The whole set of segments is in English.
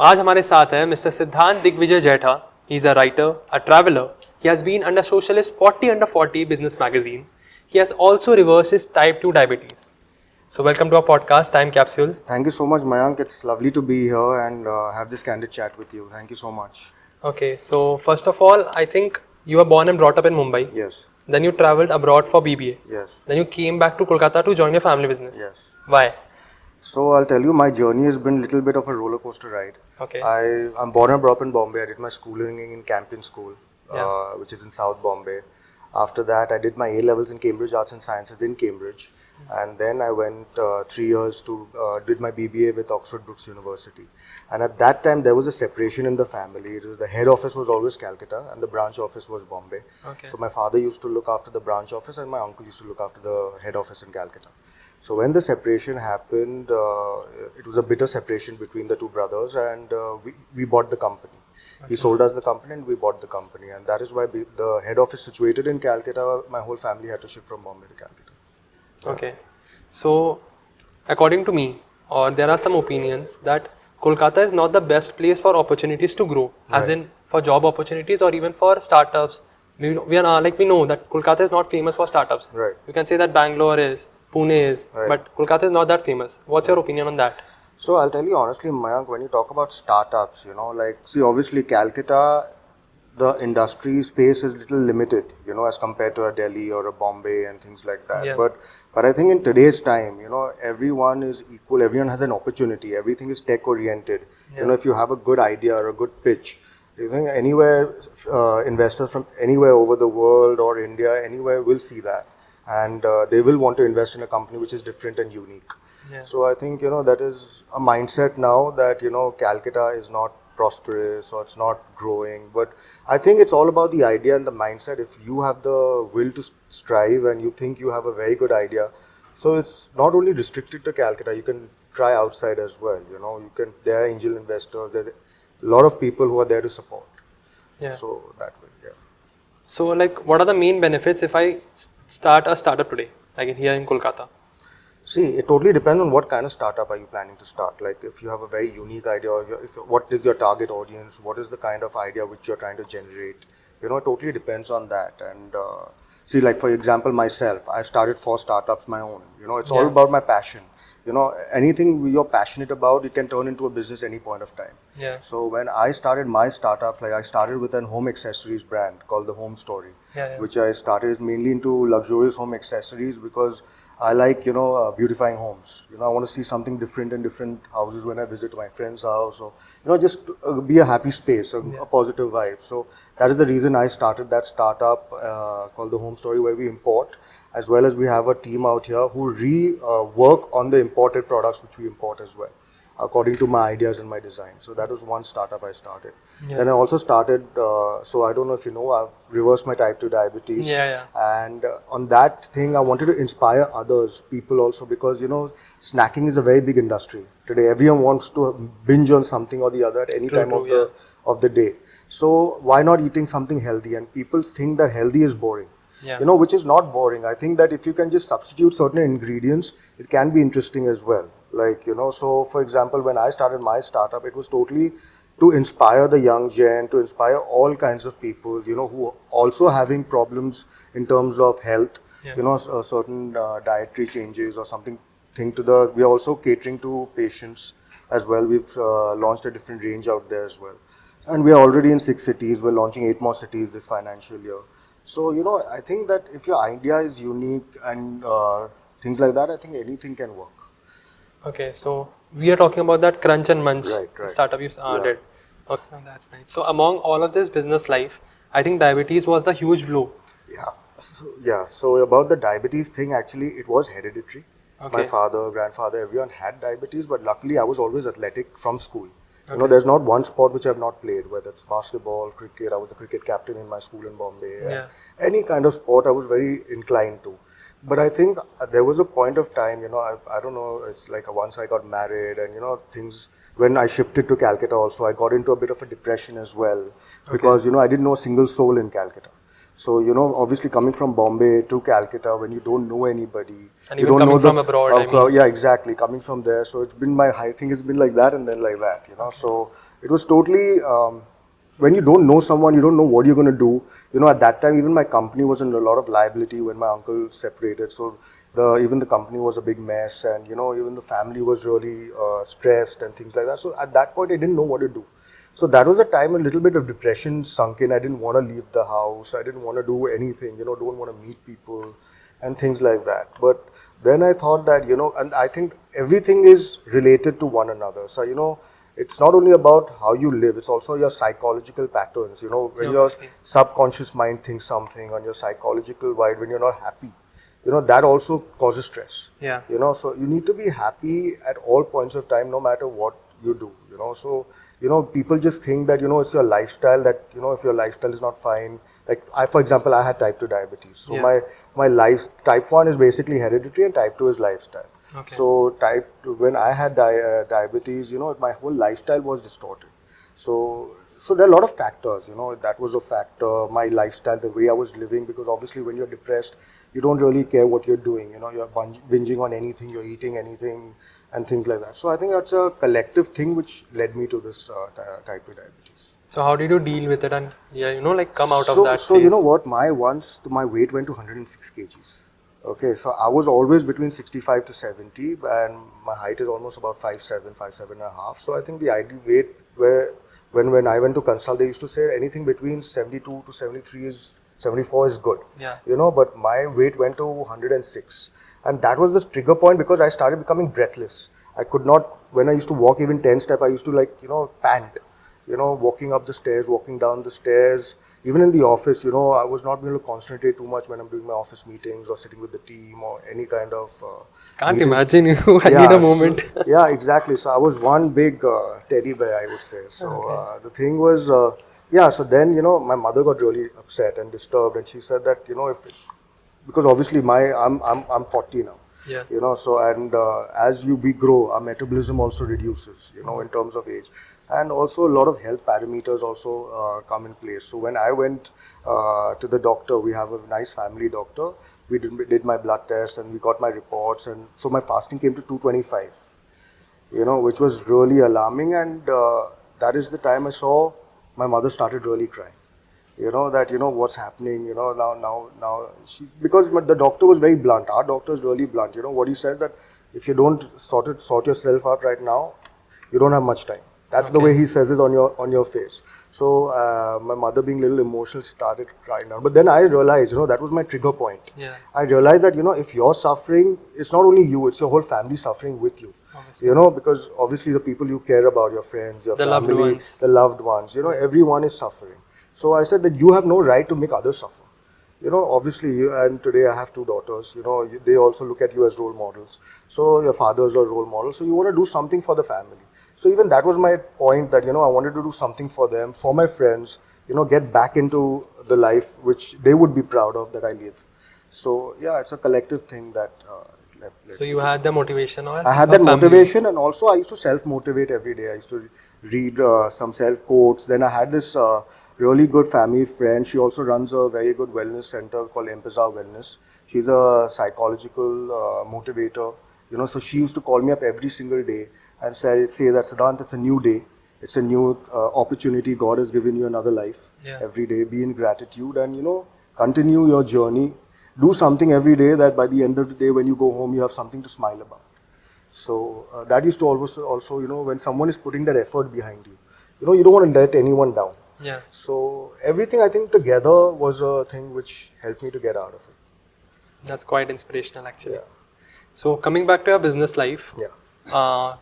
आज हमारे साथ है मिस्टर सिद्धांत Digvijay जैठा. He is a writer, a traveler. He has been under Socialist 40 under 40 business magazine. He has also reversed his type 2 diabetes. So welcome to our podcast, Time Capsule. Thank you so much, Mayank. It's lovely to be here and have this candid chat with you. Thank you so much. Okay, so first of all, I think you were born and brought up in Mumbai. Yes. Then you traveled abroad for BBA. Yes. Then you came back to Kolkata to join your family business. Yes. Why? So I'll tell you, my journey has been a little bit of a roller coaster ride. Okay. I'm born and brought up in Bombay. I did my schooling in Campion School, which is in South Bombay. After that, I did my A-levels in Cambridge Arts and Sciences in Cambridge. And then I went 3 years to did my BBA with Oxford Brookes University. And at that time, there was a separation in the family. The head office was always Calcutta and the branch office was Bombay. Okay. So my father used to look after the branch office and my uncle used to look after the head office in Calcutta. So when the separation happened, it was a bitter separation between the two brothers, and we bought the company. Okay. He sold us the company and we bought the company, and that is why the head office situated in Calcutta, my whole family had to shift from Bombay to Calcutta. Okay. So according to me, or there are some opinions that Kolkata is not the best place for opportunities to grow, as in for job opportunities or even for startups. We know that Kolkata is not famous for startups. Right. You can say that Bangalore is, Pune is, but Kolkata is not that famous. What's your opinion on that? So I'll tell you honestly, Mayank, when you talk about startups, obviously Calcutta, the industry space is little limited, as compared to a Delhi or a Bombay and things like that. Yeah. But I think in today's time, everyone is equal, everyone has an opportunity, everything is tech oriented. Yeah. If you have a good idea or a good pitch, I think anywhere, investors from anywhere over the world or India, anywhere will see that. And they will want to invest in a company which is different and unique. Yeah. So I think, that is a mindset now that, Calcutta is not prosperous or it's not growing. But I think it's all about the idea and the mindset. If you have the will to strive and you think you have a very good idea, so it's not only restricted to Calcutta, you can try outside as well. There are angel investors, there's a lot of people who are there to support. Yeah. So that way, yeah. So what are the main benefits if I start a startup today, here in Kolkata? See, it totally depends on what kind of startup are you planning to start. If you have a very unique idea, or what is your target audience, what is the kind of idea which you're trying to generate, it totally depends on that. And for example, myself, I've started 4 startups my own. It's all about my passion. Anything you're passionate about, it can turn into a business any point of time. Yeah. So when I started my startups, I started with an home accessories brand called The Home Story, which I started mainly into luxurious home accessories because I like, beautifying homes. I want to see something different in different houses when I visit my friend's house, or, just be a happy space, a positive vibe. So that is the reason I started that startup called The Home Story, where we import, as well as we have a team out here who work on the imported products which we import as well, according to my ideas and my design. So that was one startup I started. Yeah. Then I also started, so I don't know if you know, I've reversed my type 2 diabetes. Yeah. And on that thing, I wanted to inspire others, people also, because, snacking is a very big industry. Today, everyone wants to binge on something or the other at any time of the day. So why not eating something healthy? And people think that healthy is boring. Yeah. Which is not boring. I think that if you can just substitute certain ingredients, it can be interesting as well. So for example, when I started my startup, it was totally to inspire the young gen, to inspire all kinds of people, who are also having problems in terms of health, certain dietary changes or something. We are also catering to patients as well. We've launched a different range out there as well. And we are already in 6 cities. We're launching 8 more cities this financial year. So, I think that if your idea is unique and things like that, I think anything can work. Okay, so we are talking about that Crunch and Munch startup you did. Okay, that's nice. So among all of this business life, I think diabetes was the huge blow. So about the diabetes thing, actually, it was hereditary. Okay. My father, grandfather, everyone had diabetes, but luckily I was always athletic from school. Okay. There's not one sport which I have not played, whether it's basketball, cricket. I was the cricket captain in my school in Bombay. Any kind of sport I was very inclined to. But I think there was a point of time, I don't know, it's once I got married and, things, when I shifted to Calcutta also, I got into a bit of a depression as well. Because, I didn't know a single soul in Calcutta. So, obviously coming from Bombay to Calcutta, when you don't know anybody, and you don't know from abroad. Yeah, exactly. Coming from there. So it's been my high thing has been like that and then like that, So it was totally, when you don't know someone, you don't know what you're going to do. At that time, even my company was in a lot of liability when my uncle separated. So even the company was a big mess, and even the family was really stressed and things like that. So at that point, I didn't know what to do. So that was a time a little bit of depression sunk in. I didn't want to leave the house. I didn't want to do anything, don't want to meet people and things like that. But then I thought that, and I think everything is related to one another. So, it's not only about how you live, it's also your psychological patterns. When your subconscious mind thinks something on your psychological mind, when you're not happy, that also causes stress. Yeah. So you need to be happy at all points of time, no matter what you do, So, people just think that, it's your lifestyle that, if your lifestyle is not fine, like for example, I had type 2 diabetes. So my type 1 is basically hereditary and type 2 is lifestyle. Okay. So when I had diabetes, my whole lifestyle was distorted. So there are a lot of factors, that was a factor, my lifestyle, the way I was living, because obviously when you're depressed, you don't really care what you're doing, you're binging on anything, you're eating anything and things like that. So I think that's a collective thing which led me to this type 2 diabetes. So how did you deal with it and come out of that So phase? you know what, my weight went to 106 kgs. Okay, so I was always between 65 to 70 and my height is almost about 5'7", 5'7.5". So I think the ideal weight when I went to consult, they used to say anything between 72 to 74 is good. Yeah. But my weight went to 106. And that was the trigger point because I started becoming breathless. I could not, when I used to walk even 10 steps, I used to pant. Walking up the stairs, walking down the stairs. Even in the office, I was not able to concentrate too much when I'm doing my office meetings or sitting with the team or any kind of Can't meetings. imagine you. I need a moment. Yeah, exactly. So I was one big teddy bear, I would say. So the thing was, so then, my mother got really upset and disturbed, and she said that, because obviously I'm 40 now. Yeah. So and as we grow, our metabolism also reduces, in terms of age. And also a lot of health parameters also come in place. So when I went to the doctor, we have a nice family doctor. We did my blood test and we got my reports. And so my fasting came to 225, which was really alarming. And that is the time I saw my mother started really crying. What's happening, now because the doctor was very blunt. Our doctor is really blunt. What he says that if you don't sort yourself out right now, you don't have much time. That's the way he says it on your face. So my mother, being a little emotional, started crying down. But then I realized, that was my trigger point. Yeah. I realized that, if you're suffering, it's not only you, it's your whole family suffering with you. Obviously. Because obviously the people you care about, your friends, your family, the loved ones, everyone is suffering. So I said that you have no right to make others suffer. Obviously, and today I have 2 daughters, they also look at you as role models. So your father's a role model. So you want to do something for the family. So even that was my point that, I wanted to do something for them, for my friends, get back into the life which they would be proud of that I live. So yeah, it's a collective thing that led So you had the motivation or I had that motivation, and also I used to self-motivate every day. I used to read some self-quotes. Then I had this really good family friend. She also runs a very good wellness center called Empezar Wellness. She's a psychological motivator. So she used to call me up every single day and say that, Siddhant, it's a new day. It's a new opportunity. God has given you another life. Every day. Be in gratitude and, continue your journey. Do something every day that by the end of the day, when you go home, you have something to smile about. So that used to also, when someone is putting that effort behind you, you don't want to let anyone down. Yeah. So everything I think together was a thing which helped me to get out of it. That's quite inspirational actually. Yeah. So coming back to your business life. Yeah.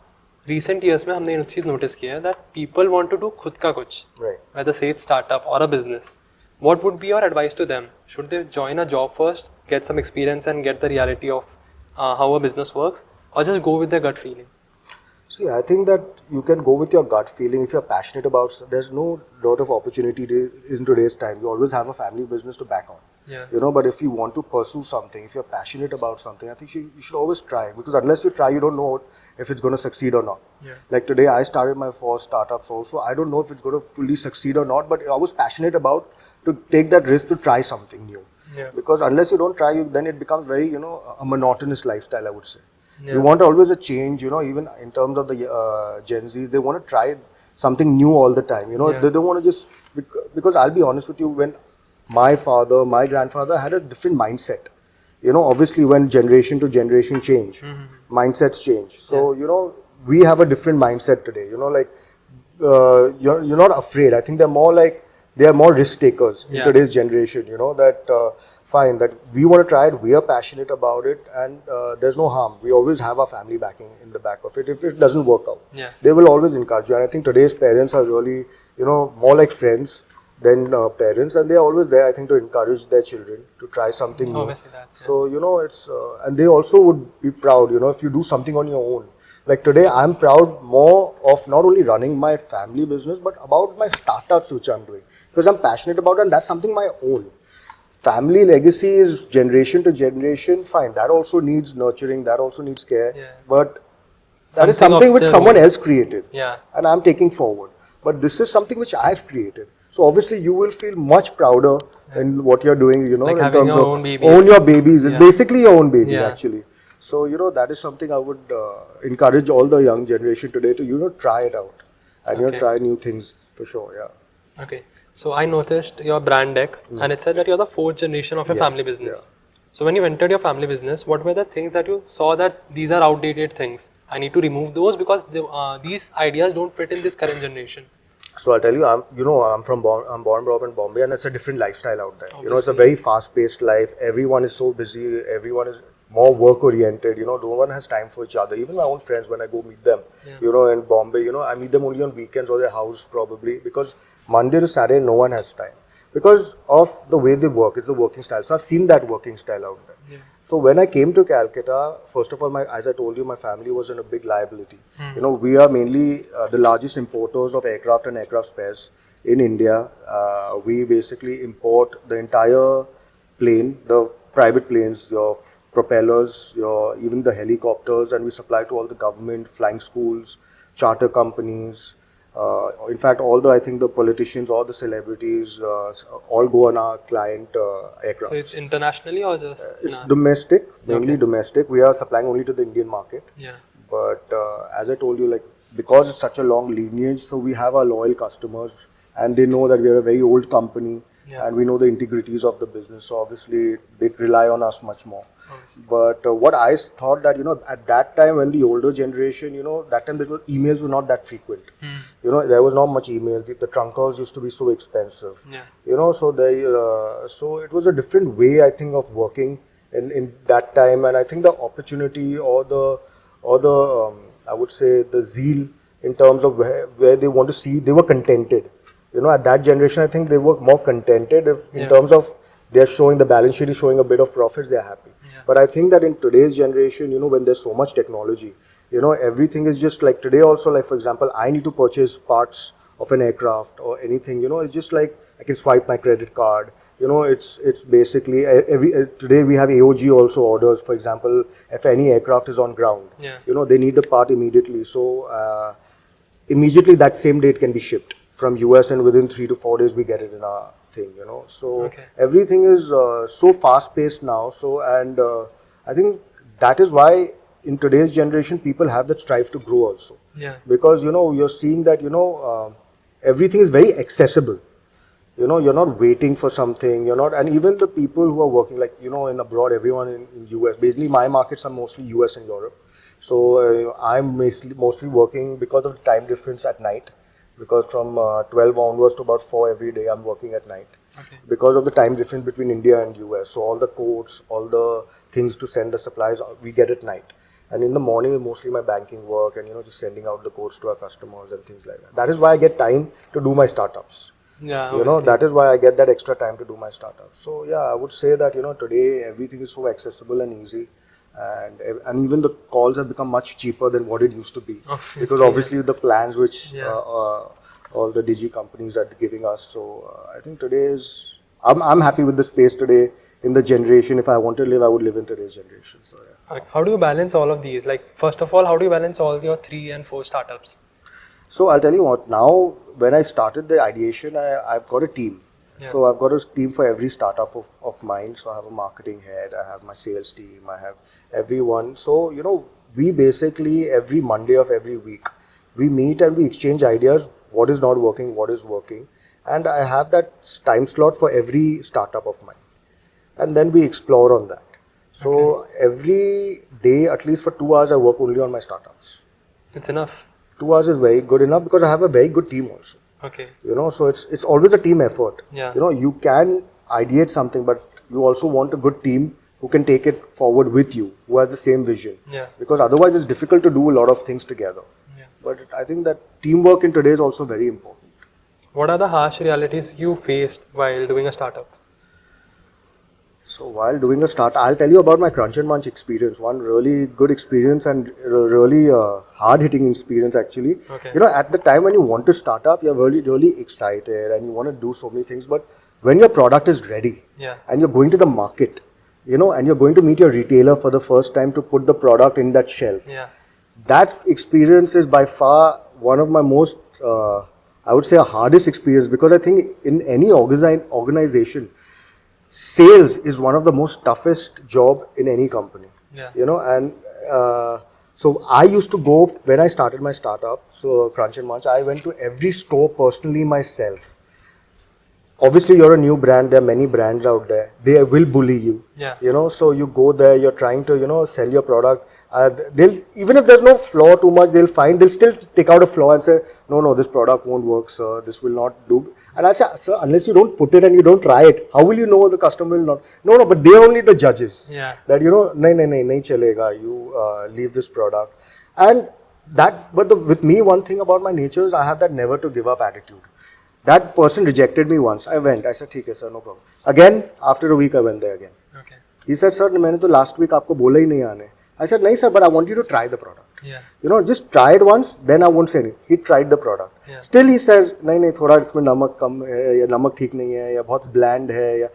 Recent years में हमने एक चीज़ notice किया है that people want to do खुद का कुछ. Right. Whether say it's startup or a business. What would be your advice to them? Should they join a job first, get some experience and get the reality of how a business works, or just go with their gut feeling? See, I think that you can go with your gut feeling if you're passionate about. There's no lot of opportunity in today's time. You always have a family business to back on. Yeah. But if you want to pursue something, if you're passionate about something, I think you should always try, because unless you try, you don't know if it's going to succeed or not. Yeah. Like today, I started my 4 startups also. I don't know if it's going to fully succeed or not, but I was passionate about to take that risk to try something new. Yeah. Because unless you don't try, then it becomes very, a monotonous lifestyle, I would say. Yeah. You want always a change, even in terms of the Gen Zs, they want to try something new all the time. They don't want to just, because I'll be honest with you, when my father, my grandfather had a different mindset. Obviously when generation to generation change, mindsets change. So, we have a different mindset today. You're not afraid. I think they are more risk takers in today's generation. Fine, that we want to try it, we are passionate about it, and there's no harm. We always have our family backing in the back of it. If it doesn't work out, they will always encourage you. And I think today's parents are really, more like friends than parents, and they are always there, I think, to encourage their children to try something new. Obviously, So, it's, and they also would be proud, if you do something on your own. Like today, I'm proud more of not only running my family business, but about my startups which I'm doing. Because I'm passionate about it, and that's something my own. Family legacy is generation to generation, fine. That also needs nurturing, that also needs care. But that is something which someone else created. And I'm taking forward. But this is something which I've created. So obviously you will feel much prouder in what you're doing, like in having terms your of own babies. Own your babies. It's basically your own baby actually. So, that is something I would encourage all the young generation today to, try it out. And, try new things for sure, Okay. So I noticed your brand deck and it said that you're the 4th generation of your family business. So when you entered your family business, what were the things that you saw that these are outdated things? I need to remove those because these ideas don't fit in this current generation. So I'll tell you, I'm born brought up in Bombay, and it's a different lifestyle out there. Obviously. It's a very fast-paced life. Everyone is so busy. Everyone is more work-oriented. No one has time for each other. Even my own friends, when I go meet them, in Bombay, I meet them only on weekends or their house probably, because Monday to Saturday, no one has time. Because of the way they work, it's the working style. So I've seen that working style out there. So when I came to Calcutta, first of all, as I told you, my family was in a big liability. We are mainly the largest importers of aircraft and aircraft spares in India. We basically import the entire plane, the private planes, your propellers, even the helicopters, and we supply to all the government, flying schools, charter companies. In fact, I think the politicians or the celebrities all go on our client aircraft. So it's internationally or just? It's domestic, mainly domestic. We are supplying only to the Indian market. But as I told you, because it's such a long lineage, so we have our loyal customers, and they know that we are a very old company, and we know the integrities of the business. So obviously, they rely on us much more. But what I thought that, at that time when the older generation, that time emails were not that frequent. There was not much emails. The trunk calls used to be so expensive. So it was a different way, I think, of working in that time. And I think the opportunity or the I would say the zeal in terms of where they want to see, they were contented. At that generation, I think they were more contented in terms of they're showing the balance sheet is showing a bit of profits, they're happy. But I think that in today's generation, when there's so much technology, everything is just like today also, like for example, I need to purchase parts of an aircraft or anything, it's just like I can swipe my credit card. It's basically today we have AOG also orders. For example, if any aircraft is on ground, they need the part immediately. So immediately that same day it can be shipped from US, and within 3 to 4 days we get it in our thing, So everything is so fast paced now. So, and I think that is why in today's generation people have that strive to grow also. Because, you're seeing that, everything is very accessible. You're not waiting for something, and even the people who are working, like, in abroad, everyone in US, basically my markets are mostly US and Europe. So I'm mostly working because of the time difference at night. Because from 12 onwards to about 4 every day, I'm working at night. Because of the time difference between India and US. So all the quotes, all the things to send the supplies, we get at night. And in the morning, mostly my banking work and, just sending out the quotes to our customers and things like that. That is why I get time to do my startups. That is why I get that extra time to do my startups. So I would say that, today everything is so accessible and easy. And even the calls have become much cheaper than what it used to be, because obviously the plans which all the digi companies are giving us. So I think I'm happy with the space today in the generation. If I want to live, I would live in today's generation. So how do you balance all of these? Like, first of all, how do you balance all your 3 and 4 startups? So I'll tell you what. Now, when I started the ideation, I've got a team. So I've got a team for every startup of mine. So I have a marketing head, I have my sales team, I have everyone. So, we basically every Monday of every week, We meet and we exchange ideas, what is not working, what is working. And I have that time slot for every startup of mine. And then we explore on that. So every day, at least for 2 hours, I work only on my startups. It's enough. 2 hours is very good enough because I have a very good team also. Okay. You know, so it's always a team effort. Yeah. You know, you can ideate something, but you also want a good team who can take it forward with you, who has the same vision. Yeah. Because otherwise it's difficult to do a lot of things together. Yeah. But I think that teamwork in today is also very important. What are the harsh realities you faced while doing a startup? So while doing a start, I'll tell you about my Crunch and Munch experience. One really good experience and really hard-hitting experience actually. Okay. You know, at the time when you want to start up, you're really excited and you want to do so many things. But when your product is ready and you're going to the market, you know, and you're going to meet your retailer for the first time to put the product in that shelf. Yeah. That experience is by far one of my most, I would say, hardest experience, because I think in any organization, sales is one of the most toughest job in any company. Yeah. You know, and so I used to go, when I started my startup, so Crunch and Munch, I went to every store personally myself. Obviously, you're a new brand, there are many brands out there. They will bully you. Yeah. You know, so you go there, you're trying to, you know, sell your product. They'll, even if there's no flaw too much, they'll still take out a flaw and say, no, this product won't work, sir, this will not do. And I say, sir, unless you don't put it and you don't try it, how will you know the customer will not? No, but they're only the judges. Yeah. That, you know, nahi chalega, you leave this product. And that, but with me, one thing about my nature is I have that never to give up attitude. That person rejected me once. I went. I said, "ठीक है, sir, no problem." Again, after a week, I went there again. Okay. He said, "Sir, मैंने तो last week आपको बोला ही नहीं आने." I said, "नहीं, sir, but I want you to try the product. Yeah. You know, just try it once, then I won't say anything." He tried the product. Yeah. Still, he says, "नहीं, थोड़ा इसमें नमक कम है, या नमक ठीक नहीं है, या बहुत bland है, या."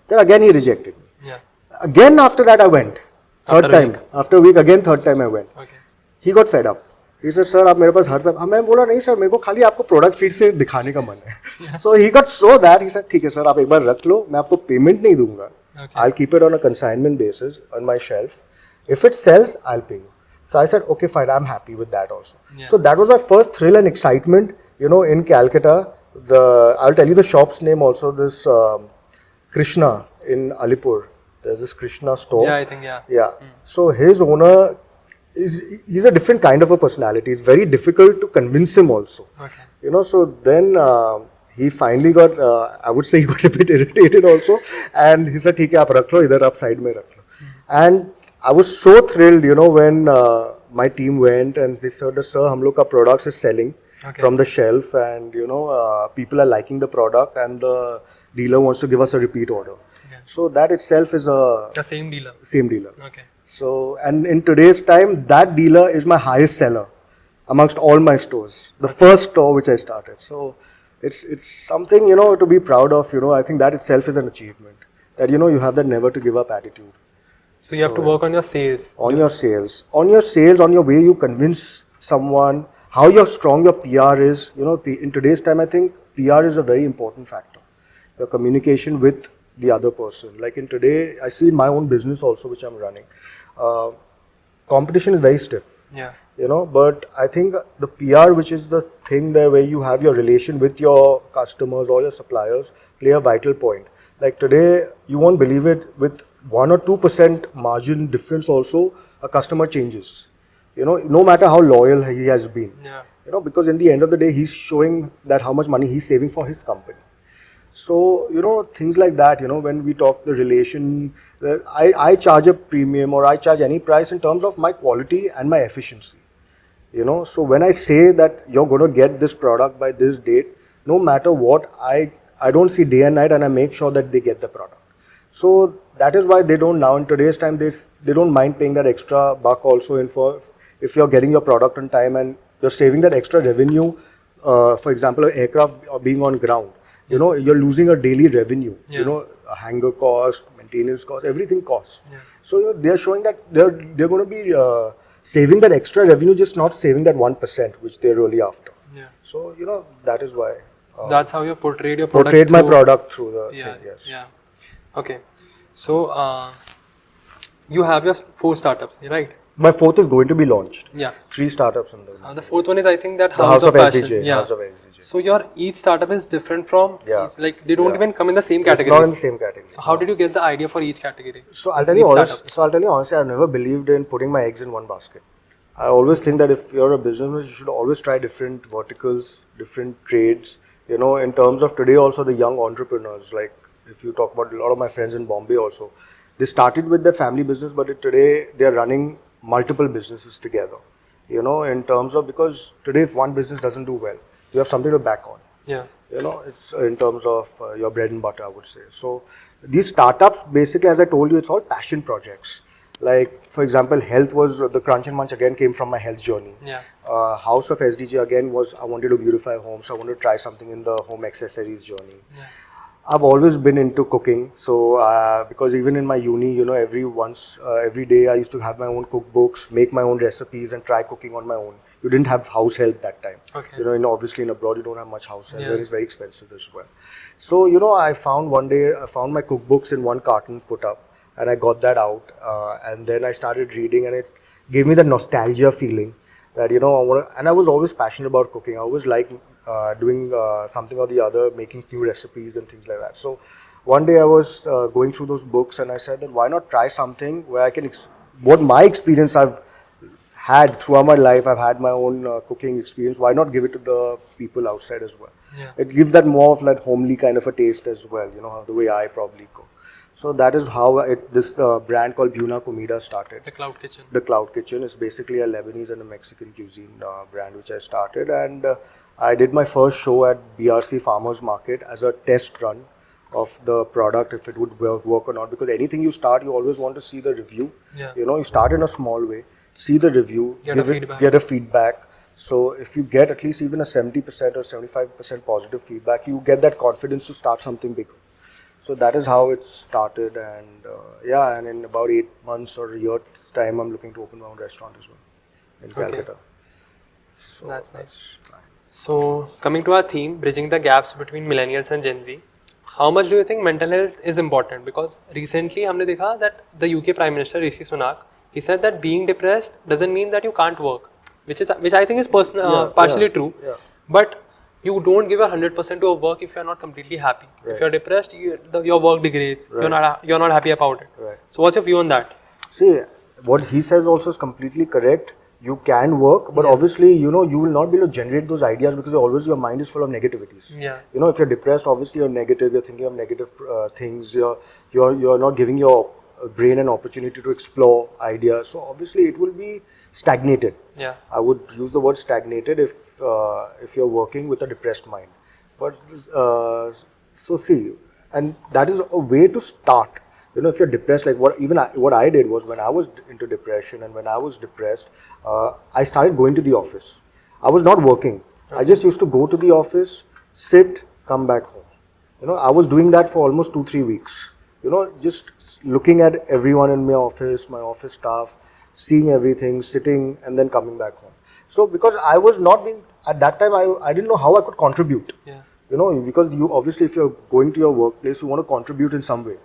Then again, he rejected me. Yeah. Again, after that, I went. Third time. After a week, again, third time I went. Okay. He got fed up. He said, "Sir, आप मेरे पास हर टाइम." मैं बोला, "नहीं sir, मेरे को खाली आपको product feed से दिखाने का मन है." So he got so that he said, "ठीक है सर, आप एक बार रख लो, मैं आपको पेमेंट नहीं दूंगा. I'll keep it on a consignment basis on my shelf. If it sells, I'll pay you." So I said, "Okay, fine, I'm happy with that also." Yeah. So that was my first thrill and excitement, you know, in Calcutta. I'll tell you the shop's name also. This Krishna in Alipur. There's this Krishna store. Yeah, I think, yeah. Yeah. So his owner he's a different kind of a personality. It's very difficult to convince him also. Okay. You know, so then he finally got, I would say he got a bit irritated also. And he said, "ठीक है, आप रख लो, इधर आप side में रख लो." And I was so thrilled, you know, when my team went and they said, "Sir, हम लोग का products is selling from the shelf, and you know, people are liking the product, and the dealer wants to give us a repeat order." Yeah. So that itself is the same dealer. Same dealer. Okay. So, and in today's time, that dealer is my highest seller amongst all my stores. The first store which I started. So, it's something, you know, to be proud of. You know, I think that itself is an achievement. That, you know, you have that never to give up attitude. So you have to work on your sales. On your sales, on your way you convince someone, how strong your PR is. You know, in today's time, I think PR is a very important factor. Your communication with the other person. Like in today, I see in my own business also, which I'm running. Competition is very stiff. Yeah. You know, but I think the PR, which is the thing there where you have your relation with your customers or your suppliers, play a vital point. Like today, you won't believe it, with 1 or 2% margin difference also, a customer changes. You know, no matter how loyal he has been. Yeah. You know, because in the end of the day, he's showing that how much money he's saving for his company. So, you know, things like that, you know, when we talk the relation, I charge a premium or I charge any price in terms of my quality and my efficiency. You know, so when I say that you're going to get this product by this date, no matter what, I don't see day and night, and I make sure that they get the product. So that is why they don't now, in today's time, they don't mind paying that extra buck also if you're getting your product on time and you're saving that extra revenue. For example, an aircraft being on ground. You know, you're losing a daily revenue. Yeah. You know, a hangar cost, maintenance cost, everything costs. Yeah. So you know, they're showing that they're going to be saving that extra revenue, just not saving that 1%, which they're really after. Yeah. So you know, that is why. That's how you portrayed your product. Portrayed my product through the thing. Yes. Yeah. Okay. So you have your 4 startups, right? My fourth is going to be launched. Yeah. 3 startups in there. The fourth one is, I think, that The House of Fashion. SDJ. Yeah. House of SDJ. So your each startup is different from each, like they don't even come in the same category. It's not in the same category. So how did you get the idea for each category? So I'll tell you honestly, I've never believed in putting my eggs in one basket. I always think that if you're a businessman, you should always try different verticals, different trades. You know, in terms of today also the young entrepreneurs, like if you talk about a lot of my friends in Bombay also, they started with their family business, but today they're running multiple businesses together. You know, in terms of, because today if one business doesn't do well, you have something to back on. Yeah. You know, it's in terms of your bread and butter, I would say. So these startups, basically, as I told you, it's all passion projects. Like, for example, health was the Crunch and Munch again came from my health journey. Yeah. House of SDJ again was I wanted to beautify homes, so I wanted to try something in the home accessories journey. Yeah. I've always been into cooking, so because even in my uni, you know, every day I used to have my own cookbooks, make my own recipes, and try cooking on my own. You didn't have house help that time. Okay. You know, obviously in abroad you don't have much house help, Yeah. and it's very expensive as well. So you know, I found my cookbooks in one carton put up, and I got that out, and then I started reading, and it gave me the nostalgia feeling that, you know, and I was always passionate about cooking. I always liked doing something or the other, making new recipes and things like that. So one day I was going through those books, and I said that why not try something where I can, what my experience I've had throughout my life, I've had my own cooking experience, why not give it to the people outside as well? Yeah. It gives that more of that homely kind of a taste as well, you know, the way I probably cook. So that is how this brand called Buna Comida started. The Cloud Kitchen. The Cloud Kitchen is basically a Lebanese and a Mexican cuisine brand which I started, and I did my first show at BRC Farmers Market as a test run of the product, if it would work or not, because anything you start, you always want to see the review. Yeah. You know, you start in a small way, see the review, get a feedback. So if you get at least even a 70% or 75% positive feedback, you get that confidence to start something bigger. So that is how it started, and and in about 8 months or a year's time, I'm looking to open my own restaurant as well in Kolkata. So that's nice. So coming to our theme, bridging the gaps between millennials and Gen Z, how much do you think mental health is important? Because recently हमने देखा that the UK Prime Minister Rishi Sunak, he said that being depressed doesn't mean that you can't work, which I think is partially true. Yeah. But you don't give your 100% to a work if you're not completely happy. Right. If you're depressed, your work degrades. Right. You're not happy about it. Right. So what's your view on that? See, what he says also is completely correct. You can work, but obviously, you know, you will not be able to generate those ideas because always your mind is full of negativities. Yeah. You know, if you're depressed, obviously you're negative. You're thinking of negative things. You're not giving your brain an opportunity to explore ideas. So obviously, it will be stagnated. Yeah. I would use the word stagnated if you're working with a depressed mind. But so see, and that is a way to start. You know, if you're depressed, like what I did was, when I was into depression and when I was depressed, I started going to the office. I was not working. Okay. I just used to go to the office, sit, come back home. You know, I was doing that for almost 2-3 weeks. You know, just looking at everyone in my office staff, seeing everything, sitting, and then coming back home. So because I was not being, at that time, I didn't know how I could contribute. Yeah. You know, because you obviously, if you're going to your workplace, you want to contribute in some way.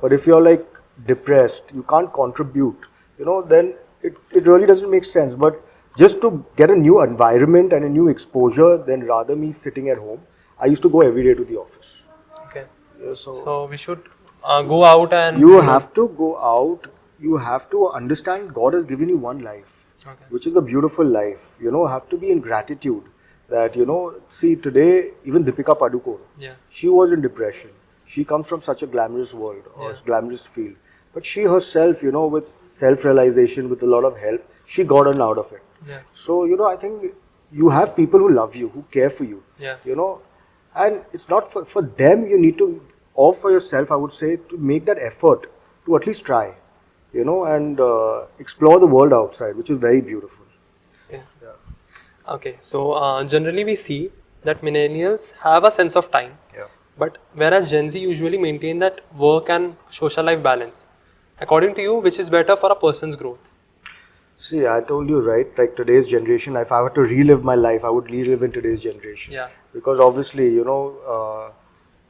But if you're like depressed, you can't contribute, you know, then it really doesn't make sense. But just to get a new environment and a new exposure, then rather me sitting at home, I used to go every day to the office. Okay. Yeah, so we should go out and... You have to go out. You have to understand God has given you one life, which is a beautiful life. You know, have to be in gratitude that, you know, see today, even Deepika Padukone, she was in depression. She comes from such a glamorous world or glamorous field. But she herself, you know, with self-realization, with a lot of help, she got on out of it. Yeah. So, you know, I think you have people who love you, who care for you, you know, and it's not for them, you need to, or for yourself, I would say, to make that effort to at least try, you know, and explore the world outside, which is very beautiful. Yeah. Okay, so generally we see that millennials have a sense of time. Yeah. But whereas Gen Z usually maintain that work and social life balance. According to you, which is better for a person's growth? See, I told you, right, like today's generation, if I were to relive my life, I would relive in today's generation. Yeah. Because obviously, you know,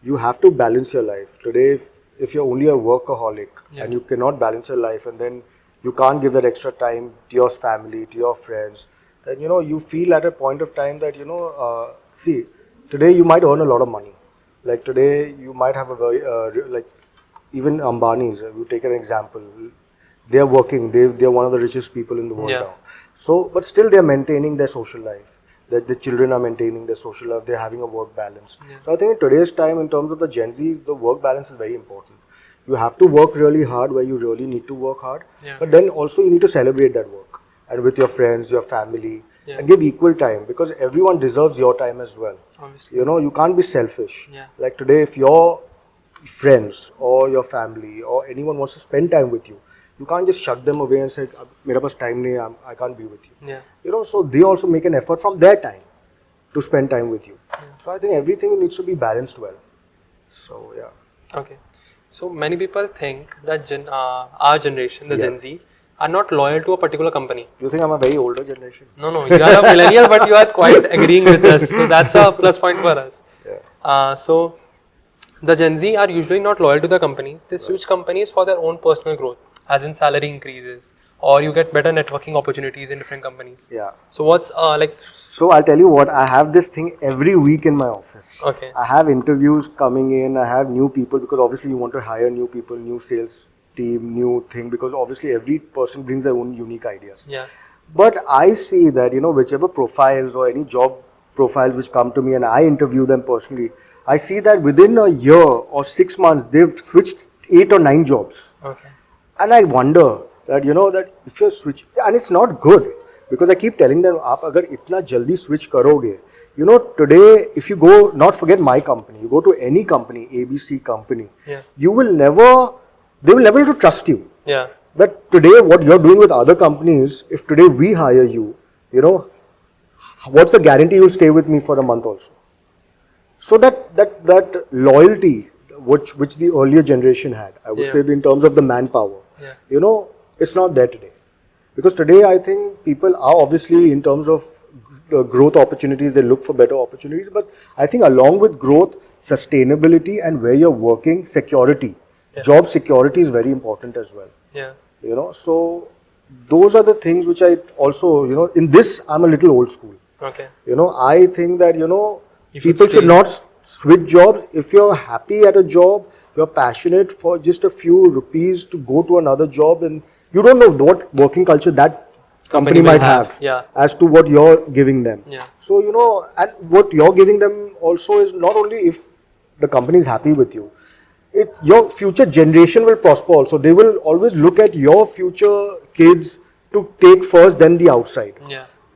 you have to balance your life. Today, if you're only a workaholic and you cannot balance your life, and then you can't give that extra time to your family, to your friends, then you feel at a point of time that see, today you might earn a lot of money. Like today you might have a very like even Ambani's. You take an example. They are working. They are one of the richest people in the world now. So, but still they are maintaining their social life. That the children are maintaining their social life. They are having a work balance. So I think in today's time, in terms of the Gen Zs, the work balance is very important. You have to work really hard where you really need to work hard. But then also you need to celebrate that work and with your friends, your family, and give equal time, because everyone deserves your time as well. Obviously. You can't be selfish. Like today, if your friends or your family or anyone wants to spend time with you, you can't just shut them away and say, "Mera pas time nahi, I can't be with you." So they also make an effort from their time to spend time with you. So I think everything needs to be balanced well. So Okay. So many people think that our generation, the Gen Z, are not loyal to a particular company. You think I'm a very older generation? No, you are a millennial, but you are quite agreeing with us. So that's a plus point for us. So the Gen Z are usually not loyal to the companies. They switch companies for their own personal growth, as in salary increases, or you get better networking opportunities in different companies. So what's So I'll tell you what, I have this thing every week in my office. Okay. I have interviews coming in, I have new people, because obviously you want to hire new people, new sales team, new thing, because obviously every person brings their own unique ideas. But I see that, whichever profiles or any job profiles which come to me and I interview them personally, I see that within a year or 6 months, they've switched 8 or 9 jobs. And I wonder that, that if you switch, and it's not good, because I keep telling them, aap agar itna jaldi switch karoge, today, if you go, not forget my company, you go to any company, ABC company, they will never be able to trust you. But today, what you're doing with other companies, if today we hire you, what's the guarantee you'll stay with me for a month also? So that loyalty, which the earlier generation had, I would say in terms of the manpower, it's not there today. Because today I think people are obviously, in terms of the growth opportunities, they look for better opportunities. But I think along with growth, sustainability and where you're working, security, job security is very important as well. So those are the things which I also, in this I'm a little old school. I think that, people should not switch jobs. If you're happy at a job, you're passionate for just a few rupees to go to another job, and you don't know what working culture that company might have as to what you're giving them. So, and what you're giving them also is not only if the company is happy with you, your future generation will prosper also. They will always look at your future kids to take first, then the outside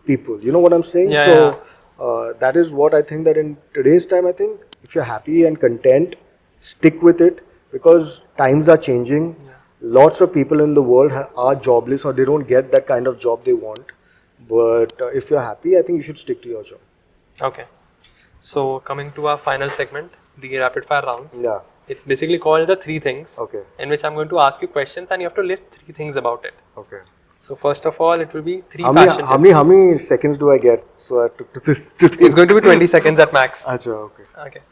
people. You know what I'm saying? That is what I think, that in today's time, I think if you're happy and content, stick with it, because times are changing. Lots of people in the world are jobless, or they don't get that kind of job they want. But if you're happy, I think you should stick to your job. Okay. So coming to our final segment, the rapid fire rounds. It's basically called the 3 things. In which I'm going to ask you questions and you have to list 3 things about it. So first of all, it will be 3 fashion tips. How many seconds do I get? So I took to think. It's going to be 20 seconds at max. Okay.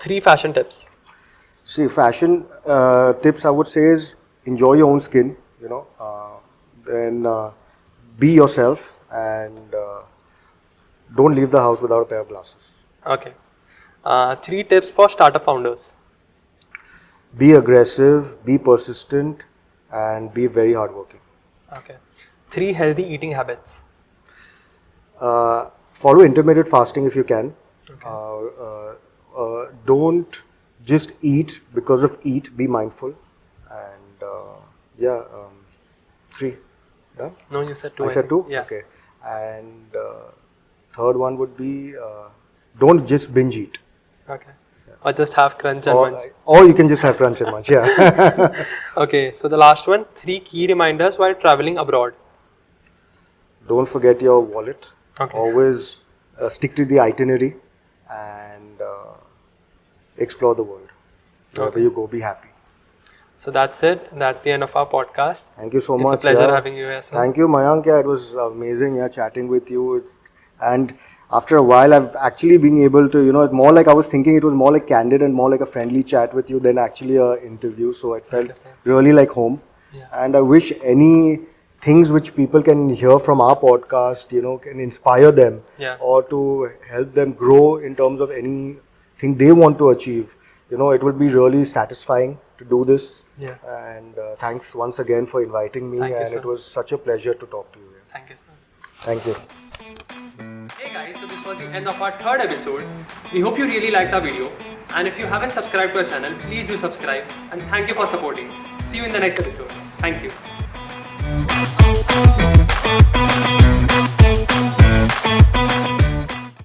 3 fashion tips. See, fashion tips I would say is enjoy your own skin, then be yourself, and don't leave the house without a pair of glasses. Okay. 3 tips for startup founders. Be aggressive, be persistent, and be very hardworking. Okay. 3 healthy eating habits. Follow intermittent fasting if you can. Don't just eat because of eat. Be mindful, and 3. Yeah? No, you said 2. I said 2. Yeah. Okay. And third one would be don't just binge eat. Okay. Or just have crunch and munch. Or you can just have crunch and munch. Yeah. Okay. So the last one, 3 key reminders while traveling abroad. Don't forget your wallet. Okay. Always stick to the itinerary and explore the world. Wherever you go, be happy. So that's it. That's the end of our podcast. Thank you so much. It's a pleasure having you here, sir. Thank you, Mayank. It was amazing chatting with you. And after a while, I've actually been able to, it's more like I was thinking it was more like candid and more like a friendly chat with you than actually an interview. So it felt really like home. And I wish any things which people can hear from our podcast, can inspire them or to help them grow in terms of anything they want to achieve. It will be really satisfying to do this. And thanks once again for inviting me. And it was such a pleasure to talk to you. Thank you, sir. Thank you. Hey guys, so this was the end of our third episode. We hope you really liked our video. And if you haven't subscribed to our channel, please do subscribe. And thank you for supporting. See you in the next episode. Thank you.